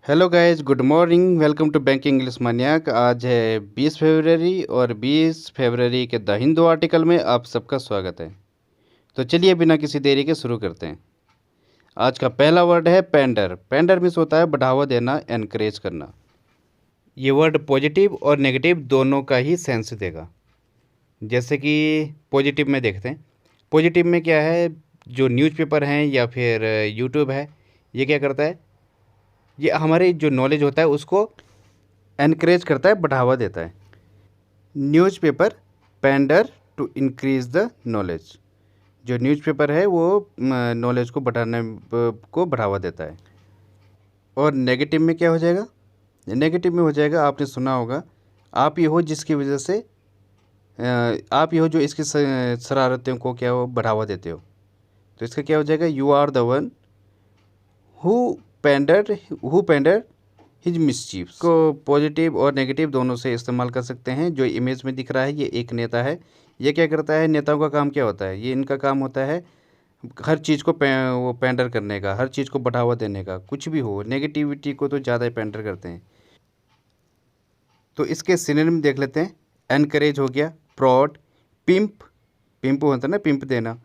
Hello guys, good morning. Welcome to bank English maniac. आज है 20 फरवरी और 20 फरवरी के द हिंदू आर्टिकल में आप सबका स्वागत है। तो चलिए बिना किसी देरी के शुरू करते हैं। आज का पहला वर्ड है पेंडर। पेंडर मीन्स होता है बढ़ावा देना, एनकरेज करना। ये वर्ड पॉजिटिव और नेगेटिव दोनों का ही सेंस देगा। जैसे कि पॉजिटिव में देखते हैं। पॉजिटिव में क्या है, जो न्यूज़पेपर हैं या फिर यूट्यूब है, ये क्या करता है, ये हमारे जो नॉलेज होता है उसको एनकरेज करता है, बढ़ावा देता है। Newspaper pander to increase the knowledge. जो न्यूज़पेपर है वो नॉलेज को को बढ़ावा देता है। और नेगेटिव में क्या हो जाएगा? नेगेटिव में हो जाएगा, आपने सुना होगा, आप ये हो जिसकी वजह से आप ये हो जो इसकी शरारतों को क्या हो बढ़ावा देते हो। तो इसका क्या हो जाएगा? You are the one who pander his mischief. को पॉजिटिव और नेगेटिव दोनों से इस्तेमाल कर सकते हैं। जो इमेज में दिख रहा है ये एक नेता है। ये क्या करता है? नेताओं का काम क्या होता है? ये इनका काम होता है हर चीज़ को वो पेंडर करने का, हर चीज़ को बढ़ावा देने का। कुछ भी हो, नेगेटिविटी को तो ज़्यादा पेंडर करते हैं। तो इसके सिनोनिम देख लेते हैं। एनकरेज हो गया, प्रॉड, पिंप, पिंप होता है ना, पिंप देना।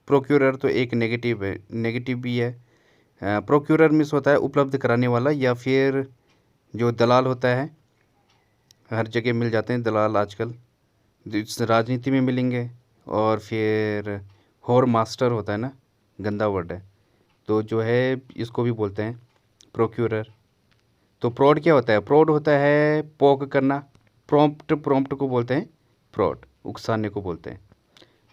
प्रोक्यूरर तो एक नेगेटिव है, नेगेटिव भी है। प्रोक्यूरर मीन्स होता है उपलब्ध कराने वाला, या फिर जो दलाल होता है। हर जगह मिल जाते हैं दलाल आजकल, राजनीति में मिलेंगे। और फिर होर मास्टर होता है ना, गंदा वर्ड है, तो जो है इसको भी बोलते हैं प्रोक्यूरर। तो प्रॉड क्या होता है? प्रॉड होता है पोक करना। प्रॉम्प्ट को बोलते हैं प्रॉड, उकसाने को बोलते हैं।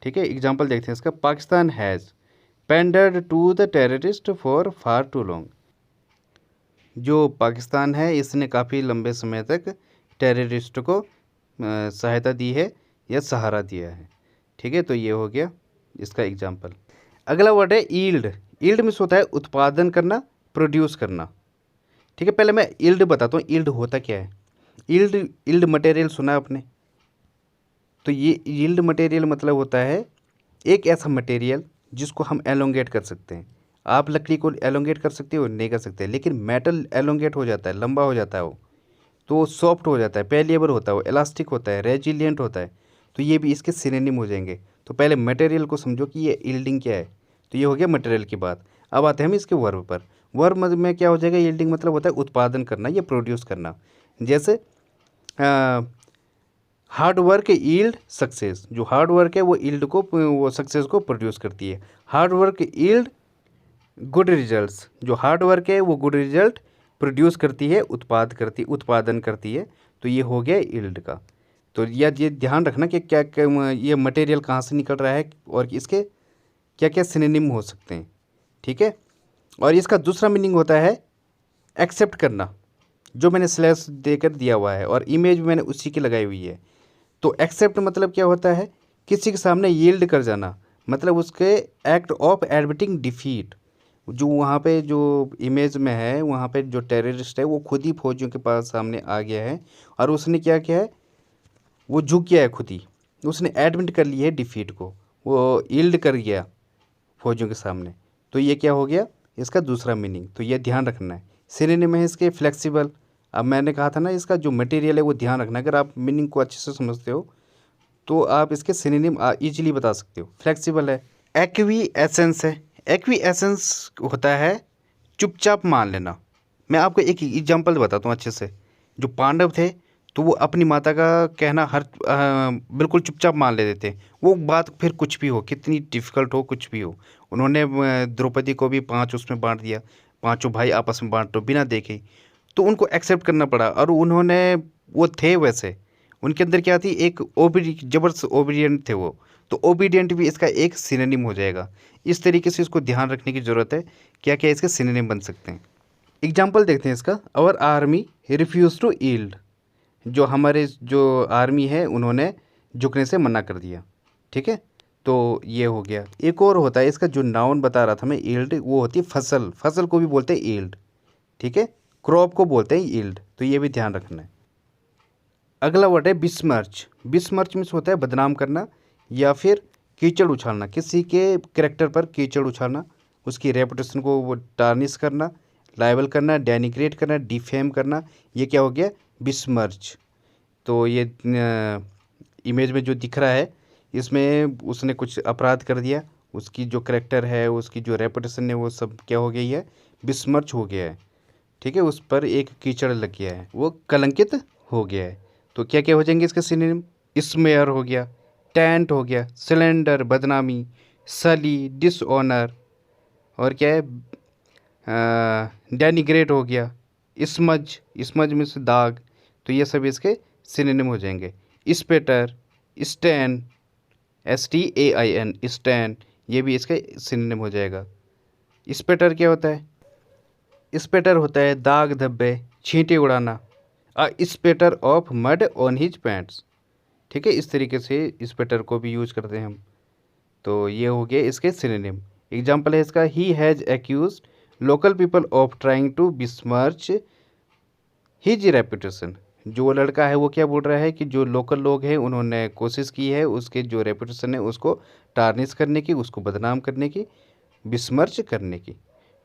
ठीक है, एग्जाम्पल देखते हैं इसका। Pakistan has pandered to the terrorist for far too long. जो पाकिस्तान है इसने काफ़ी लंबे समय तक टेररिस्ट को सहायता दी है या सहारा दिया है। ठीक है, तो ये हो गया इसका एग्जाम्पल। अगला वर्ड है ईल्ड। ईल्ड मीन्स होता है उत्पादन करना, प्रोड्यूस करना। ठीक है, पहले मैं ईल्ड बताता हूँ, ईल्ड होता क्या है। ईल्ड मटेरियल सुना है आपने? तो ये यील्ड मटेरियल मतलब होता है एक ऐसा मटेरियल जिसको हम एलोंगेट कर सकते हैं। आप लकड़ी को एलोंगेट कर सकते हो? नहीं कर सकते, लेकिन मेटल एलोंगेट हो जाता है, लंबा हो जाता है वो, तो सॉफ्ट हो जाता है, पेलिएबल होता है, वो इलास्टिक होता है, रेजिलियंट होता है। तो ये भी इसके सिनोनिम हो जाएंगे। तो पहले मटेरियल को समझो कि ये यील्डिंग क्या है। तो ये हो गया मटेरियल की बात। अब आते हैं हम इसके वर्ब पर। वर्ब में क्या हो जाएगा? यील्डिंग मतलब होता है उत्पादन करना या प्रोड्यूस करना। जैसे हार्ड वर्क यील्ड सक्सेस। जो हार्ड वर्क है वो यील्ड को, वो सक्सेस को प्रोड्यूस करती है। Hard work yield good results. जो हार्ड वर्क है वो गुड रिजल्ट प्रोड्यूस करती है, उत्पादन करती है। तो ये हो गया यील्ड का। तो ये ध्यान रखना कि क्या ये मटेरियल कहाँ से निकल रहा है और इसके क्या क्या सिनोनिम हो सकते हैं। ठीक है, और इसका दूसरा मीनिंग होता है एक्सेप्ट करना, जो मैंने स्लैश देकर दिया हुआ है और इमेज मैंने उसी की लगाई हुई है। तो एक्सेप्ट मतलब क्या होता है? किसी के सामने यील्ड कर जाना, मतलब उसके एक्ट ऑफ एडमिटिंग डिफीट। जो वहाँ पे जो इमेज में है, वहाँ पे जो टेररिस्ट है वो खुद ही फौजियों के पास सामने आ गया है और उसने क्या किया है? वो झुक गया है, खुद ही उसने एडमिट कर लिया है डिफीट को, वो यील्ड कर गया फौजियों के सामने। तो ये क्या हो गया? इसका दूसरा मीनिंग। तो ये ध्यान रखना है। सिनोनिम है इसके फ्लेक्सिबल। अब मैंने कहा था ना, इसका जो मटेरियल है वो ध्यान रखना। अगर आप मीनिंग को अच्छे से समझते हो तो आप इसके सिनोनिम इजीली बता सकते हो। फ्लेक्सिबल है। एक्वी एसेंस है। एक्वी एसेंस होता है चुपचाप मान लेना। मैं आपको एक एग्जांपल बताता हूँ अच्छे से। जो पांडव थे तो वो अपनी माता का कहना बिल्कुल चुपचाप मान लेते थे। वो बात फिर कुछ भी हो, कितनी डिफ़िकल्ट हो, कुछ भी हो, उन्होंने द्रौपदी को भी 5 उसमें बांट दिया, पांचों भाई आपस में बांट दो बिना देखे। तो उनको एक्सेप्ट करना पड़ा और उन्होंने, वो थे वैसे, उनके अंदर क्या थी, एक जबरदस्त ओबीडियंट थे वो। तो ओबीडियंट भी इसका एक सिनोनिम हो जाएगा। इस तरीके से इसको ध्यान रखने की ज़रूरत है, क्या क्या इसके सिनोनिम बन सकते हैं। एग्जाम्पल देखते हैं इसका। Our army refuse to yield. जो हमारे जो आर्मी है उन्होंने झुकने से मना कर दिया। ठीक है, तो ये हो गया। एक और होता है इसका, जो नाउन बता रहा था मैं, यील्ड, वो होती है फसल। फसल को भी बोलते हैं यील्ड। ठीक है, क्रॉप को बोलते हैं यील्ड। तो ये भी ध्यान रखना है। अगला वर्ड है बिस्मर्च। बिस्मर्च मीन्स होता है बदनाम करना या फिर कीचड़ उछालना, किसी के कैरेक्टर पर कीचड़ उछालना उसकी रेपुटेशन को वो टार्निश करना, लाइबल करना, डेनिग्रेट करना, डिफेम करना, ये क्या हो गया, बिस्मर्च। तो ये इमेज में जो दिख रहा है इसमें उसने कुछ अपराध कर दिया, उसकी जो करेक्टर है, उसकी जो रेपुटेशन है, वो सब क्या हो गई है, बिस्मर्च हो गया है। ठीक है, उस पर एक कीचड़ लग गया है, वो कलंकित हो गया है। तो क्या क्या हो जाएंगे इसके सिनोनिम, स्मेयर हो गया, टेंट हो गया, सिलेंडर बदनामी, सली डिसऑनर, और क्या है, डेनिग्रेट हो गया, स्मज, स्मज में से दाग। तो ये सब इसके सिनोनिम हो जाएंगे। स्पेटर, स्टैन, STAIN, स्टैन, ये भी इसका सिनोनिम हो जाएगा। स्पेटर क्या होता है, स्पेटर होता है दाग धब्बे, छींटे उड़ाना, spatter of mud on his pants. ठीक है, इस तरीके से स्पेटर को भी यूज करते हैं हम। तो ये हो गया इसके सिनोनिम। एग्जाम्पल है इसका, he has accuse local people of trying to besmirch his reputation. जो लड़का है वो क्या बोल रहा है कि जो लोकल लोग हैं उन्होंने कोशिश की है उसके जो रेपुटेशन है उसको टार्निश करने की, उसको बदनाम करने की, बिस्मर्च करने की।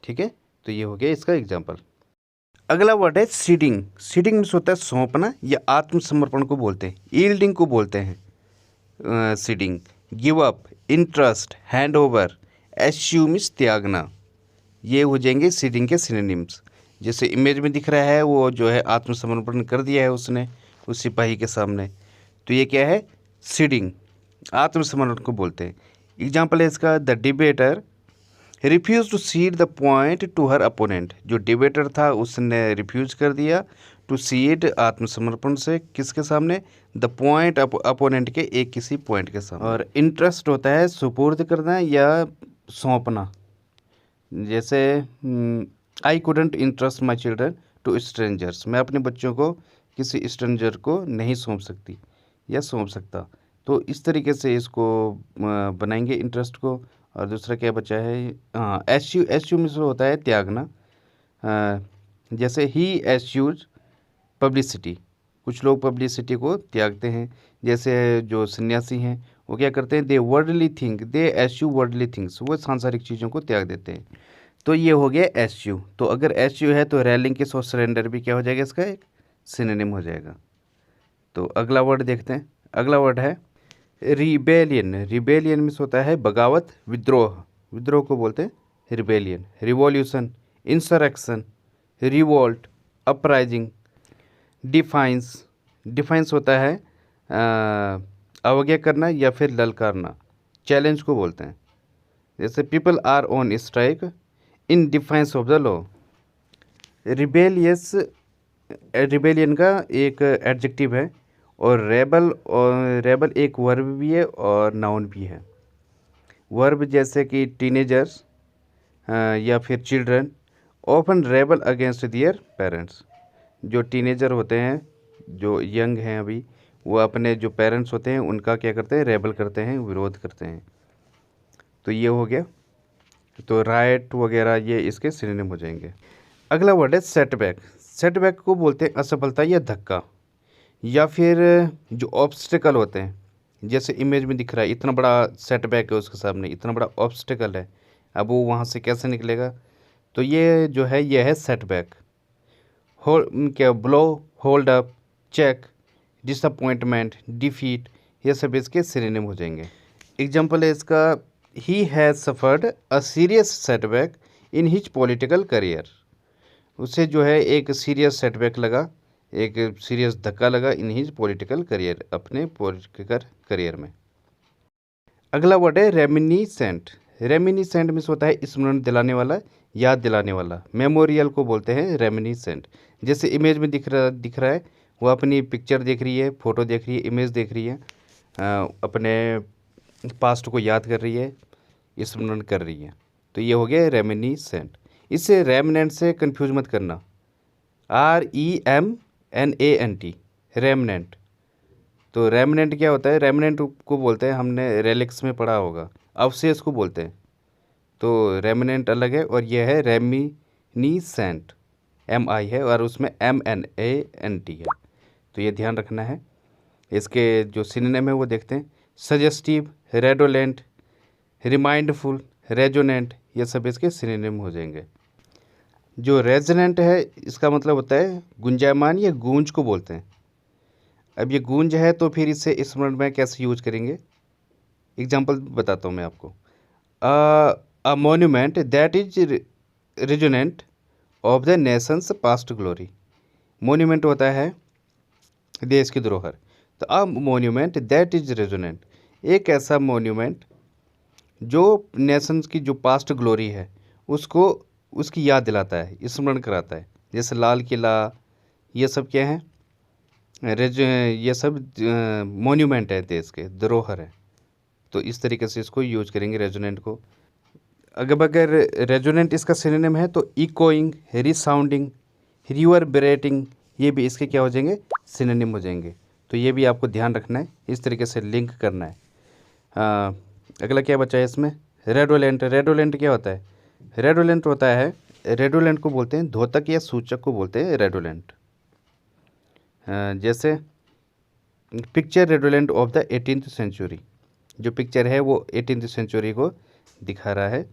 ठीक है, तो ये हो गया इसका एग्जाम्पल। अगला वर्ड है सीडिंग। सीडिंग मीन्स होता है सौंपना या आत्मसमर्पण को बोलते हैं, ईल्डिंग को बोलते हैं ceding. Give up, interest, hand over, eschew means त्यागना, ये हो जाएंगे सीडिंग के सिनोनिम्स। जैसे इमेज में दिख रहा है वो जो है आत्मसमर्पण कर दिया है उसने उस सिपाही के सामने, तो ये क्या है, सीडिंग, आत्मसमर्पण को बोलते हैं। एग्जाम्पल है इसका, the debater refuse to cede the point to her opponent. जो डिबेटर था उसने रिफ्यूज कर दिया टू सीड, आत्मसमर्पण से, किसके सामने, द पॉइंट, अपोनेंट के एक किसी पॉइंट के सामने। और इंटरेस्ट होता है सुपुर्द करना या सौंपना। जैसे I couldn't entrust my children to strangers, मैं अपने बच्चों को किसी स्ट्रेंजर को नहीं सौंप सकती या सौंप सकता। तो इस तरीके से इसको बनाएंगे इंटरेस्ट को। और दूसरा क्या बचा है, हाँ, एश्यू, एश्यू में जो होता है त्यागना। जैसे ही एश्यूज पब्लिसिटी, कुछ लोग पब्लिसिटी को त्यागते हैं। जैसे जो सन्यासी हैं वो क्या करते हैं, दे वर्डली थिंक, दे एश्यू वर्डली थिंग्स, वो सांसारिक चीज़ों को त्याग देते हैं। तो ये हो गया एश्यू। तो अगर एश्यू है तो रेलिंकिस और सरेंडर भी क्या हो जाएगा, इसका एक सिनोनिम हो जाएगा। तो अगला वर्ड देखते हैं। अगला वर्ड है रिबेलियन। रिबेलियन मीन्स होता है बगावत, विद्रोह, विद्रोह को बोलते हैं rebellion. Revolution, insurrection, revolt, uprising, defines, defines होता है अवज्ञा करना या फिर ललकारना, चैलेंज को बोलते हैं। जैसे people are on strike in defence of the law. Rebellious, rebellion का एक एडजेक्टिव है, और रेबल एक वर्ब भी है और नाउन भी है। वर्ब जैसे कि टीनेजर्स या फिर चिल्ड्रन ऑफन रेबल अगेंस्ट दियर पेरेंट्स। जो टीनेजर होते हैं, जो यंग हैं अभी, वो अपने जो पेरेंट्स होते हैं उनका क्या करते हैं, रेबल करते हैं, विरोध करते हैं। तो ये हो गया। तो राइट वगैरह ये इसके सिनोनिम हो जाएंगे। अगला वर्ड है सेटबैक। सेटबैक को बोलते हैं असफलता या धक्का, या फिर जो ऑब्स्टिकल होते हैं। जैसे इमेज में दिख रहा है इतना बड़ा सेटबैक है उसके सामने, इतना बड़ा ऑब्स्टिकल है, अब वो वहाँ से कैसे निकलेगा। तो ये जो है ये है सेटबैक। क्या, blow, hold up, check, disappointment, defeat, ये सब इसके सिनोनिम हो जाएंगे। एग्जाम्पल है इसका, he has suffered a serious setback in his political career. उसे जो है एक सीरियस सेटबैक लगा, एक सीरियस धक्का लगा इन हिज पॉलिटिकल करियर, अपने पॉलिटिकल करियर में। अगला वर्ड है रेमिनीसेंट। रेमिनीसेंट मीन्स होता है स्मरण दिलाने वाला, याद दिलाने वाला। मेमोरियल को बोलते हैं रेमिनीसेंट। जैसे इमेज में दिख रहा है वो अपनी पिक्चर देख रही है, फ़ोटो देख रही है, इमेज देख रही है, अपने पास्ट को याद कर रही है, स्मरण कर रही है। तो ये हो गया रेमिनीसेंट। इससे रेमनेंट से कंफ्यूज मत करना, REMNANT, रेमनेंट। तो रेमनेंट क्या होता है, रेमनेंट को बोलते हैं, हमने रेलिक्स में पढ़ा होगा, अवशेष को बोलते हैं। तो रेमनेंट अलग है और यह है रेमिनीसेंट, MI है और उसमें MNANT है। तो ये ध्यान रखना है। इसके जो सिनोनिम है वो देखते हैं, सजेस्टिव, रेडोलेंट, रिमाइंडफुल, रेजोनेंट, ये सब इसके सिनोनिम हो जाएंगे। जो रेजोनेंट है इसका मतलब होता है गुंजायमान या गूंज को बोलते हैं। अब ये गूंज है तो फिर इससे इस वर्ड में कैसे यूज करेंगे, एग्जाम्पल बताता हूँ मैं आपको। A monument that is resonant of the nation's past glory. Monument होता है देश की धरोहर, तो a monument that is resonant, एक ऐसा मोन्यूमेंट जो नेशंस की जो पास्ट ग्लोरी है उसको उसकी याद दिलाता है, स्मरण कराता है। जैसे लाल किला, ये सब क्या है, ये सब मोन्यूमेंट है, देश के धरोहर है। तो इस तरीके से इसको यूज करेंगे रेजोनेंट को। अगर रेजोनेंट इसका सिनोनिम है तो इकोइंग, रिसाउंडिंग, रिवर्बरेटिंग, ये भी इसके क्या हो जाएंगे, सिनोनिम हो जाएंगे। तो ये भी आपको ध्यान रखना है, इस तरीके से लिंक करना है। अगला क्या बचा है इसमें, रेडोलेंट। रेडोलेंट क्या होता है, रेडोलेंट होता है, रेडोलेंट को बोलते हैं द्योतक या सूचक को बोलते हैं रेडोलेंट। जैसे picture redolent of the 18th century, जो पिक्चर है वो 18th सेंचुरी को दिखा रहा है,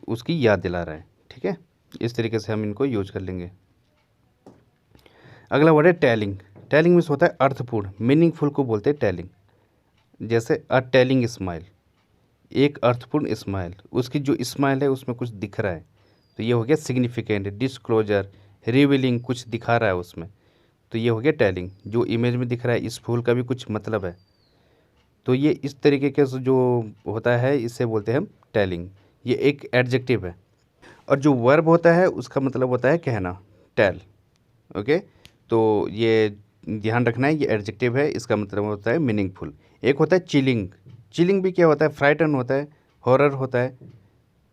उसकी याद दिला रहा है। ठीक है, इस तरीके से हम इनको यूज कर लेंगे। अगला वर्ड है टेलिंग। टेलिंग मीन्स होता है अर्थपूर्ण, मीनिंगफुल को बोलते हैं टेलिंग। जैसे अ टेलिंग स्माइल, एक अर्थपूर्ण स्माइल, उसकी जो स्माइल है उसमें कुछ दिख रहा है, तो ये हो गया सिग्निफिकेंट, डिस्क्लोजर, रिवीलिंग, कुछ दिखा रहा है उसमें, तो ये हो गया टेलिंग। जो इमेज में दिख रहा है इस फूल का भी कुछ मतलब है, तो ये इस तरीके के जो होता है इसे बोलते हैं हम टेलिंग। ये एक एडजेक्टिव है। और जो वर्ब होता है उसका मतलब होता है कहना, टेल। ओके, तो ये ध्यान रखना है, ये एडजेक्टिव है, इसका मतलब होता है मीनिंगफुल। एक होता है चिलिंग। चिलिंग भी क्या होता है, फ्राइटन होता है, हॉरर होता है,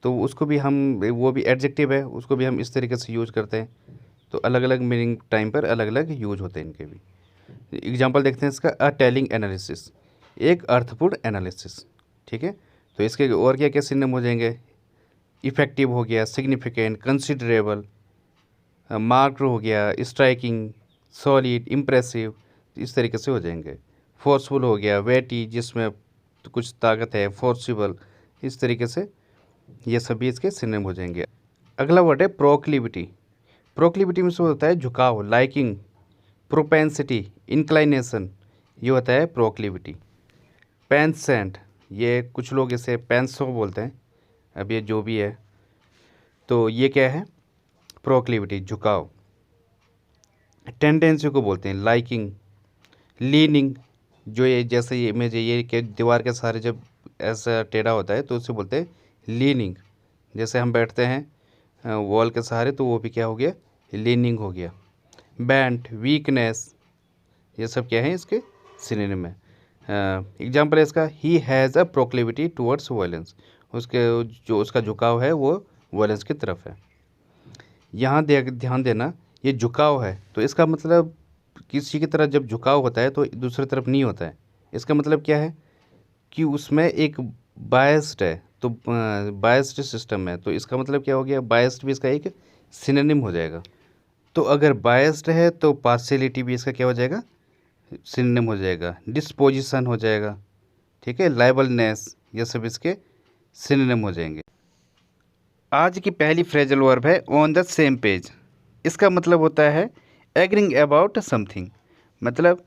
तो उसको भी हम, वो भी एडजेक्टिव है, उसको भी हम इस तरीके से यूज करते हैं। तो अलग अलग मीनिंग टाइम पर अलग अलग यूज होते हैं इनके भी। एग्जाम्पल देखते हैं इसका, अ टेलिंग एनालिसिस, एक अर्थपूर्ण एनालिसिस। ठीक है, तो इसके और क्या क्या सिनोनिम हो जाएंगे, इफेक्टिव हो गया, सिग्निफिकेंट, कंसिडरेबल, मार्क्ड हो गया, स्ट्राइकिंग, सॉलिड, इम्प्रेसिव, इस तरीके से हो जाएंगे। फोर्सफुल हो गया, वेटी, जिसमें कुछ ताकत है, फोर्सिबल, इस तरीके से ये सभी इसके सिनोनिम हो जाएंगे। अगला वर्ड है प्रोक्लिविटी। प्रोक्लिविटी में से होता है झुकाव, लाइकिंग, प्रोपेंसिटी, इंक्लाइनेशन, ये होता है प्रोक्लिविटी। पेंसेंट, ये कुछ लोग इसे पेंसो बोलते हैं, अब ये जो भी है, तो ये क्या है, प्रोक्लिविटी, झुकाव। टेंडेंसी को बोलते हैं लाइकिंग, लीनिंग, जो ये जैसे ये इमेज है, ये के दीवार के सहारे जब ऐसा टेढ़ा होता है तो उसे बोलते हैं लीनिंग। जैसे हम बैठते हैं वॉल के सहारे, तो वो भी क्या हो गया, लीनिंग हो गया। बैंट, वीकनेस, ये सब क्या है, इसके सिनोनिम है। एग्जाम्पल है इसका, he has a proclivity towards violence, उसके जो उसका झुकाव है वो वायलेंस की तरफ है। यहाँ ध्यान देना, ये झुकाव है तो इसका मतलब किसी की तरफ जब झुकाव होता है तो दूसरी तरफ नहीं होता है। इसका मतलब क्या है कि उसमें एक बायस्ड है, तो बायस्ड सिस्टम है, तो इसका मतलब क्या हो गया, बायस्ड भी इसका एक सिनोनिम हो जाएगा। तो अगर बायस्ड है तो पार्शियलिटी भी इसका क्या हो जाएगा, सिनोनिम हो जाएगा। डिस्पोजिशन हो जाएगा, ठीक है, लाइबलनेस, ये सब इसके सिनोनिम हो जाएंगे। आज की पहली फ्रेजल वर्ब है ऑन द सेम पेज। इसका मतलब होता है एग्रिंग अबाउट समथिंग, मतलब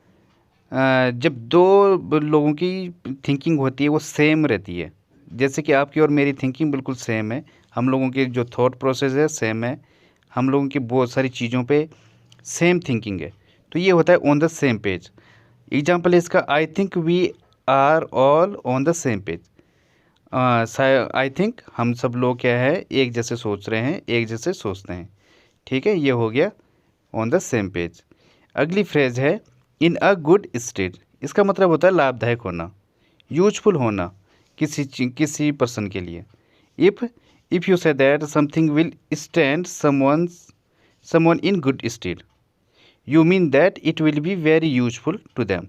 जब दो लोगों की थिंकिंग होती है वो सेम रहती है। जैसे कि आपकी और मेरी थिंकिंग बिल्कुल सेम है, हम लोगों के जो थॉट प्रोसेस है सेम है, हम लोगों की बहुत सारी चीज़ों पे सेम थिंकिंग है, तो ये होता है on the same page. Example है इसका, I think we are all on the same page. I think हम सब लोग क्या है, एक जैसे सोच रहे हैं, एक जैसे सोचते हैं। ठीक है, ये हो गया ऑन द सेम पेज। अगली फ्रेज है इन अ गुड स्टेट। इसका मतलब होता है लाभदायक होना, यूजफुल होना किसी पर्सन के लिए। If you say that something will stand someone in good stead, you mean that it will be very useful to them.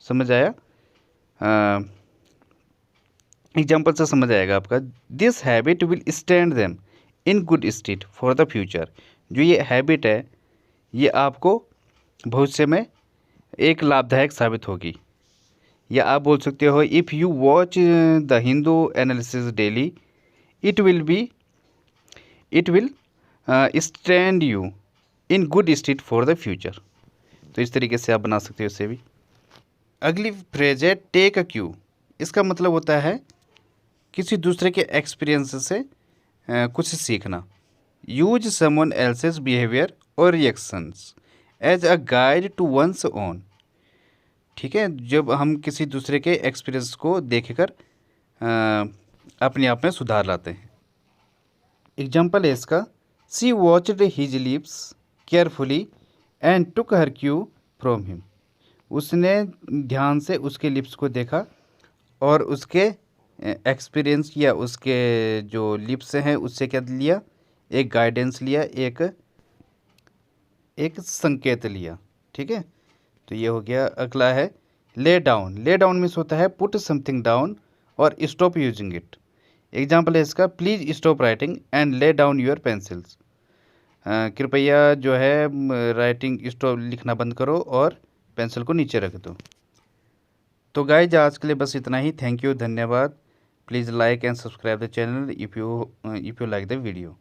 समझ आया, एग्जाम्पल से समझ आएगा आपका। This habit will stand them in good stead for the future. जो ये habit है ये आपको भविष्य में एक लाभदायक साबित होगी। या आप बोल सकते हो, if you watch the Hindu analysis daily it will stand you in good stead for the future. तो इस तरीके से आप बना सकते हो इसे भी। अगली फ्रेज है टेक अ क्यू। इसका मतलब होता है किसी दूसरे के एक्सपीरियंस से कुछ सीखना। यूज समवन एल्सेस बिहेवियर और reactions as a guide to one's own. ठीक है, जब हम किसी दूसरे के एक्सपीरियंस को देखकर अपने आप में सुधार लाते हैं। एग्जाम्पल है इसका, she watched his lips carefully and took her cue from him. उसने ध्यान से उसके लिप्स को देखा और उसके एक्सपीरियंस या उसके जो लिप्स हैं उससे क्या लिया, एक गाइडेंस लिया, एक संकेत लिया। ठीक है, तो ये हो गया। अगला है lay down. Lay down means होता है पुट समथिंग डाउन और स्टॉप यूजिंग इट। एग्जाम्पल है इसका, please stop writing and lay down your pencils. कृपया जो है राइटिंग स्टॉप, लिखना बंद करो और पेंसिल को नीचे रख दो। तो गाइज आज के लिए बस इतना ही। थैंक यू, धन्यवाद। Please like and subscribe the channel if you like the video.